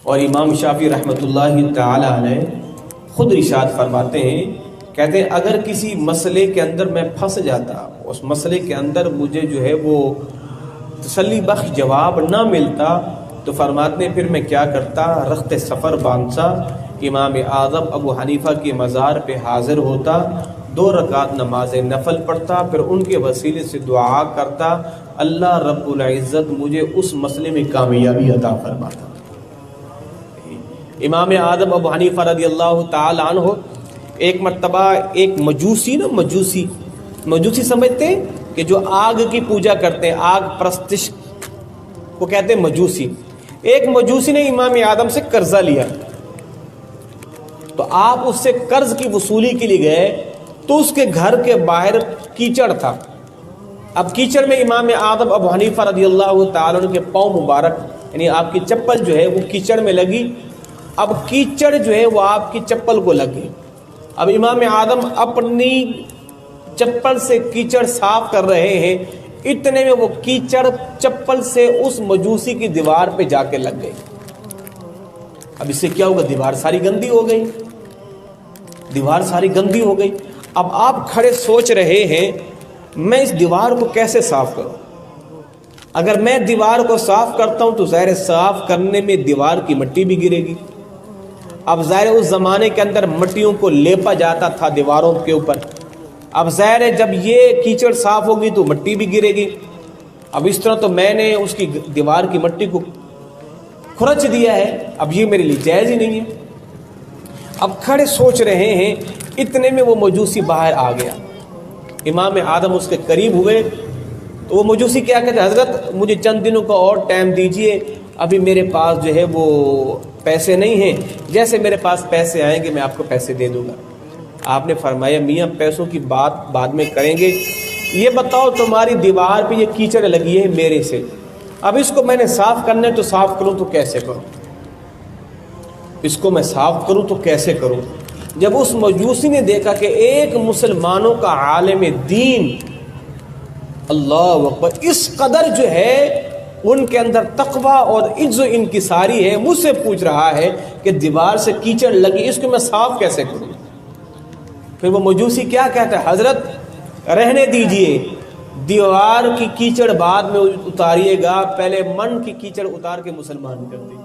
اور امام شافعی رحمۃ اللہ تعالی علیہ خود ارشاد فرماتے ہیں، کہتے ہیں اگر کسی مسئلے کے اندر میں پھنس جاتا، اس مسئلے کے اندر مجھے جو ہے وہ تسلی بخش جواب نہ ملتا، تو فرماتے ہیں پھر میں کیا کرتا، رخت سفر باندھتا، امام اعظم ابو حنیفہ کے مزار پہ حاضر ہوتا، 2 رکعت نماز نفل پڑھتا، پھر ان کے وسیلے سے دعا کرتا، اللہ رب العزت مجھے اس مسئلے میں کامیابی عطا فرماتا۔ امام اعظم ابو حنیفہ رضی اللہ تعالی عنہ ایک مرتبہ ایک مجوسی سمجھتے ہیں کہ جو آگ کی پوجا کرتے ہیں، آگ پرستش کو کہتے ہیں مجوسی، ایک مجوسی نے امام اعظم سے قرضہ لیا، تو آپ اس سے قرض کی وصولی کے لیے گئے تو اس کے گھر کے باہر کیچڑ تھا۔ اب کیچڑ میں امام اعظم ابو حنیفہ رضی اللہ تعالیٰ عنہ کے پاؤں مبارک، یعنی آپ کی چپل جو ہے وہ کیچڑ میں لگی، اب کیچڑ جو ہے وہ آپ کی چپل کو لگ گئی۔ اب امام اعظم اپنی چپل سے کیچڑ صاف کر رہے ہیں، اتنے میں وہ کیچڑ چپل سے اس مجوسی کی دیوار پہ جا کے لگ گئی۔ اب اس سے کیا ہوگا، دیوار ساری گندی ہو گئی، دیوار ساری گندی ہو گئی۔ اب آپ کھڑے سوچ رہے ہیں میں اس دیوار کو کیسے صاف کروں، اگر میں دیوار کو صاف کرتا ہوں تو ظاہر صاف کرنے میں دیوار کی مٹی بھی گرے گی۔ اب ظاہر اس زمانے کے اندر مٹیوں کو لیپا جاتا تھا دیواروں کے اوپر، اب ظاہر ہے جب یہ کیچڑ صاف ہوگی تو مٹی بھی گرے گی، اب اس طرح تو میں نے اس کی دیوار کی مٹی کو کھرچ دیا ہے، اب یہ میرے لیے جائز ہی نہیں ہے۔ اب کھڑے سوچ رہے ہیں، اتنے میں وہ مجوسی باہر آ گیا، امام اعظم اس کے قریب ہوئے تو وہ مجوسی کیا کہتے ہیں، حضرت مجھے چند دنوں کا اور ٹائم دیجئے، ابھی میرے پاس جو ہے وہ پیسے نہیں ہیں، جیسے میرے پاس پیسے آئیں گے میں آپ کو پیسے دے دوں گا۔ آپ نے فرمایا میاں پیسوں کی بات بعد میں کریں گے، یہ بتاؤ تمہاری دیوار پہ یہ کیچڑ لگی ہے میرے سے، اب اس کو میں نے صاف کرنا ہے تو صاف کروں تو کیسے کروں، اس کو میں صاف کروں تو کیسے کروں۔ جب اس مجوسی نے دیکھا کہ ایک مسلمانوں کا عالم دین، اللہ اکبر، اس قدر جو ہے ان کے اندر تقویٰ اور عجز و انکساری ہے، مجھ سے پوچھ رہا ہے کہ دیوار سے کیچڑ لگی، اس کو میں صاف کیسے کروں۔ پھر وہ مجوسی کیا کہتا ہے، حضرت رہنے دیجئے، دیوار کی کیچڑ بعد میں اتاریے گا، پہلے من کی کیچڑ اتار کے مسلمان کر دیں۔